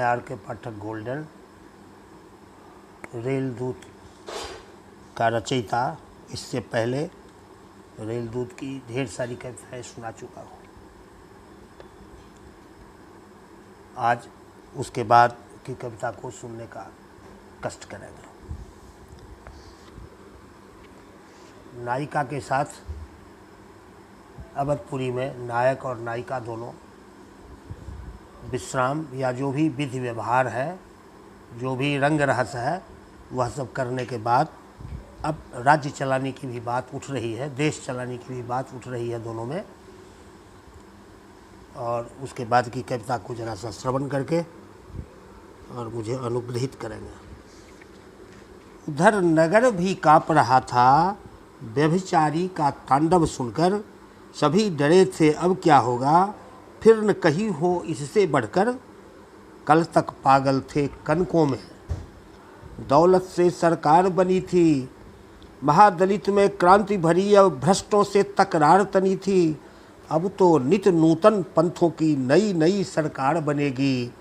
Are के पाठक golden रेलदूत का रचयिता। इससे पहले रेलदूत की ढेर सारी कविताएं सुना चुका हूँ। आज उसके बाद की कविता को सुनने का कष्ट करेंगे। नायिका के साथ अवधपुरी में नायक और नायिका दोनों विश्राम या जो भी विधि व्यवहार है, जो भी रंग रहस्य है, वह सब करने के बाद अब राज्य चलाने की भी बात उठ रही है, देश चलाने की भी बात उठ रही है दोनों में। और उसके बाद की कविता को जरा सा श्रवण करके और मुझे अनुग्रहित करेंगे। उधर नगर भी काँप रहा था व्यभिचारी का तांडव सुनकर, सभी डरे थे अब क्या होगा, फिर न कहीं हो इससे बढ़कर। कल तक पागल थे कनकों में, दौलत से सरकार बनी थी, महादलित में क्रांति भरी, अब भ्रष्टों से तकरार तनी थी। अब तो नित नूतन पंथों की नई नई सरकार बनेगी,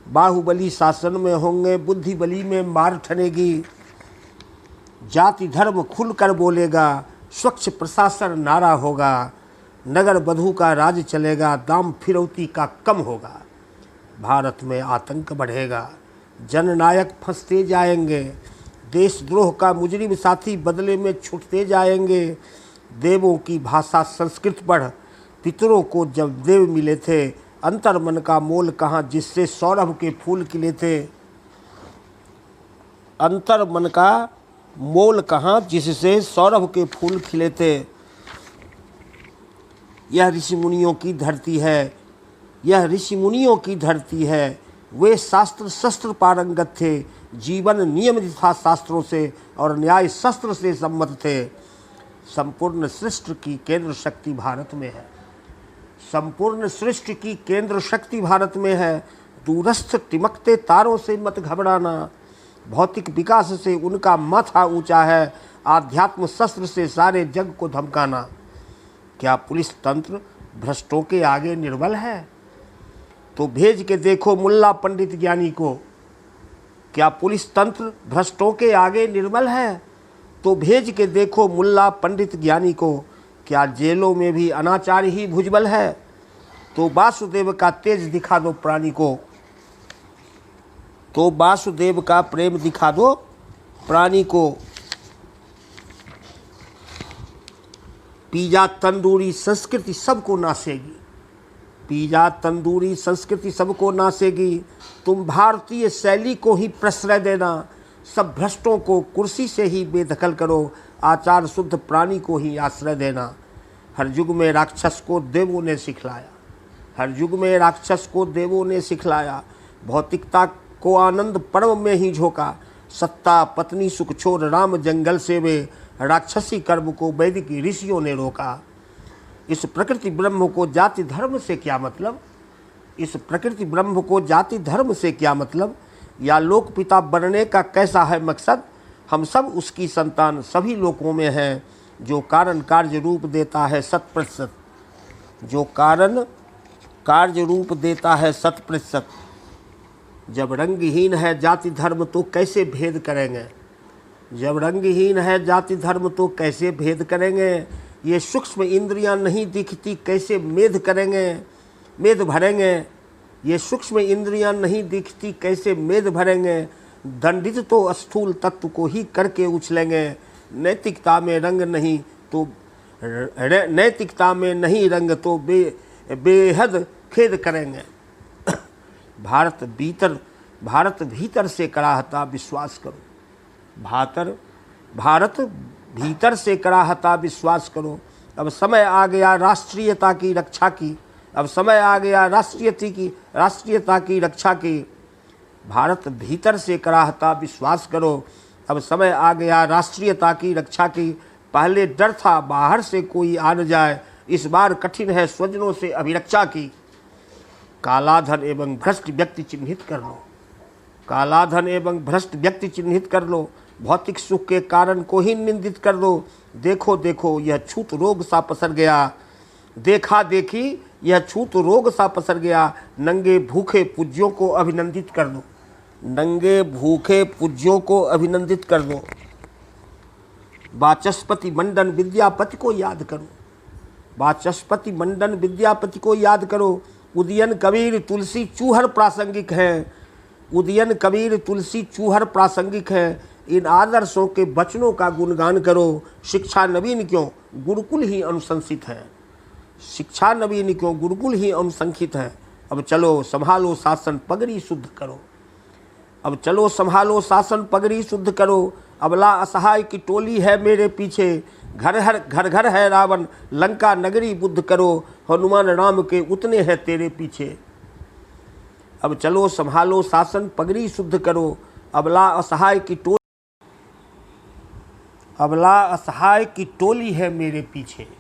बाहुबली शासन में होंगे, बुद्धि बली में मार ठनेगी। जाति धर्म खुलकर बोलेगा, स्वच्छ प्रशासन नारा होगा, नगर बधू का राज चलेगा, दाम फिरौती का कम होगा। भारत में आतंक बढ़ेगा, जननायक फंसते जाएंगे, देशद्रोह का मुजरिम साथी बदले में छुटते जाएंगे। देवों की भाषा संस्कृत पढ़, पितरों को जब देव मिले थे, अंतर मन का मोल कहाँ जिससे सौरभ के फूल खिले थे। अंतर मन का मोल कहाँ जिससे सौरभ के फूल खिले थे। यह ऋषि मुनियों की धरती है, यह ऋषि मुनियों की धरती है। वे शास्त्र शस्त्र पारंगत थे, जीवन नियमित था शास्त्रों से और न्याय शस्त्र से सम्मत थे। संपूर्ण सृष्टि की केंद्र शक्ति भारत में है, संपूर्ण सृष्टि की केंद्र शक्ति भारत में है। दूरस्थ टिमकते तारों से मत घबराना, भौतिक विकास से उनका माथा ऊंचा है, आध्यात्म शस्त्र से सारे जग को धमकाना। क्या पुलिस तंत्र भ्रष्टों के आगे निर्बल है, तो भेज के देखो मुल्ला पंडित ज्ञानी को। क्या पुलिस तंत्र भ्रष्टों के आगे निर्बल है, तो भेज के देखो मुल्ला पंडित ज्ञानी को। क्या जेलों में भी अनाचार ही भुजबल है, तो वासुदेव का तेज दिखा दो प्राणी को। तो वासुदेव का प्रेम दिखा दो प्राणी को। पिज़्ज़ा तंदूरी संस्कृति सबको नासेगी, पिज़्ज़ा तंदूरी संस्कृति सबको नासेगी। तुम भारतीय शैली को ही प्रश्रय देना, सब भ्रष्टों को कुर्सी से ही बेदखल करो, आचार शुद्ध प्राणी को ही आश्रय देना। हर युग में राक्षस को देवों ने सिखलाया, हर युग में राक्षस को देवों ने सिखलाया। भौतिकता को आनंद पर्व में ही झोंका, सत्ता पत्नी सुख छोड़ राम जंगल से वे, राक्षसी कर्म को वैदिक ऋषियों ने रोका। इस प्रकृति ब्रह्म को जाति धर्म से क्या मतलब, इस प्रकृति ब्रह्म को जाति धर्म से क्या मतलब। या लोक पिता बनने का कैसा है मकसद, हम सब उसकी संतान सभी लोकों में हैं। जो कारण कार्य रूप देता है 100%, जो कारण कार्य रूप देता है 100%। जब रंगहीन है जाति धर्म तो कैसे भेद करेंगे, जब रंगहीन है जाति धर्म तो कैसे भेद करेंगे। ये सूक्ष्म इंद्रियां नहीं दिखती कैसे मेध करेंगे, मेध भरेंगे। ये सूक्ष्म इंद्रियां नहीं दिखती कैसे मेध भरेंगे। दंडित तो स्थूल तत्व को ही करके उछलेंगे। नैतिकता में रंग नहीं तो नैतिकता में नहीं रंग तो बेहद खेद करेंगे। भारत भीतर से कराहता विश्वास करो, भारत भीतर से कराहता विश्वास करो। अब समय आ गया राष्ट्रीयता की रक्षा की, अब समय आ गया राष्ट्रीयता की रक्षा की। भारत भीतर से कराहता विश्वास करो, अब समय आ गया राष्ट्रीयता की रक्षा की। पहले डर था बाहर से कोई आ न जाए, इस बार कठिन है स्वजनों से अभिरक्षा की। कालाधन एवं भ्रष्ट व्यक्ति चिन्हित कर लो, कालाधन एवं भ्रष्ट व्यक्ति चिन्हित कर लो। भौतिक सुख के कारण को ही निंदित कर दो। देखो देखो यह छूत रोग सा पसर गया, देखा देखी यह छूत रोग सा पसर गया, नंगे भूखे पूज्यों को अभिनंदित कर दो। नंगे भूखे पूज्यों को अभिनंदित कर दो। वाचस्पति मंडन विद्यापति को याद करो। वाचस्पति मंडन विद्यापति को याद करो। उदयन कबीर तुलसी चूहर प्रासंगिक हैं। उदयन कबीर तुलसी चूहर प्रासंगिक हैं। इन आदर्शों के वचनों का गुणगान करो। शिक्षा नवीन क्यों, गुरुकुल ही अनुशंसित है। शिक्षा नवीन क्यों, गुरुकुल ही अनुशंसित है। अब चलो संभालो शासन, पगड़ी शुद्ध करो। अब चलो संभालो शासन, पगड़ी शुद्ध करो। अबला असहाय की टोली है मेरे पीछे, घर घर है रावण, लंका नगरी बुद्ध करो। हनुमान राम के उतने हैं तेरे पीछे। अब चलो संभालो शासन, पगड़ी शुद्ध करो। अबला असहाय की टोली है मेरे पीछे।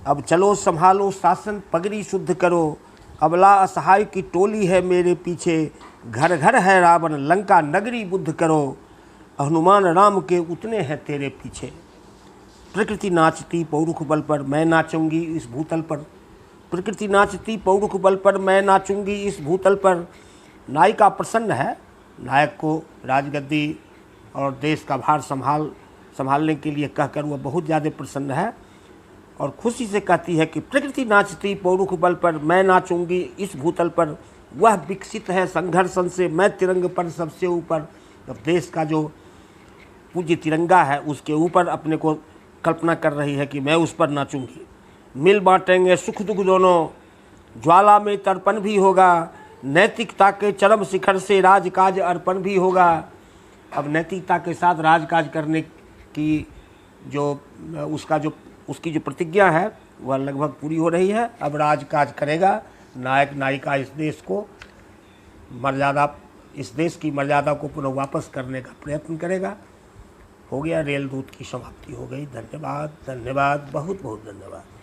अब चलो संभालो शासन, पगड़ी शुद्ध करो। अबला असहाय की टोली है मेरे पीछे, घर घर है रावण, लंका नगरी बुद्ध करो। हनुमान राम के उतने हैं तेरे पीछे। प्रकृति नाचती पौरुख बल पर, मैं नाचूंगी इस भूतल पर। प्रकृति नाचती पौरुख बल पर, मैं नाचूंगी इस भूतल पर। नायिका प्रसन्न है, नायक को राजगद्दी और देश का भार संभालने के लिए कहकर वह बहुत ज़्यादा प्रसन्न है और खुशी से कहती है कि प्रकृति नाचती पौरुख बल पर, मैं नाचूंगी इस भूतल पर। वह विकसित है संघर्षण से, मैं तिरंग पर सबसे ऊपर। अब देश का जो पूज्य तिरंगा है उसके ऊपर अपने को कल्पना कर रही है कि मैं उस पर नाचूंगी। मिल बांटेंगे सुख दुख दोनों, ज्वाला में तर्पण भी होगा। नैतिकता के चरम शिखर से राजकाज अर्पण भी होगा। अब नैतिकता के साथ राजकाज करने की उसकी जो प्रतिज्ञा है वह लगभग पूरी हो रही है। अब राजकाज करेगा। नायक नायिका इस देश की मर्यादा को पुनः वापस करने का प्रयत्न करेगा। हो गया, रेल दूत की समाप्ति हो गई। धन्यवाद, बहुत बहुत धन्यवाद।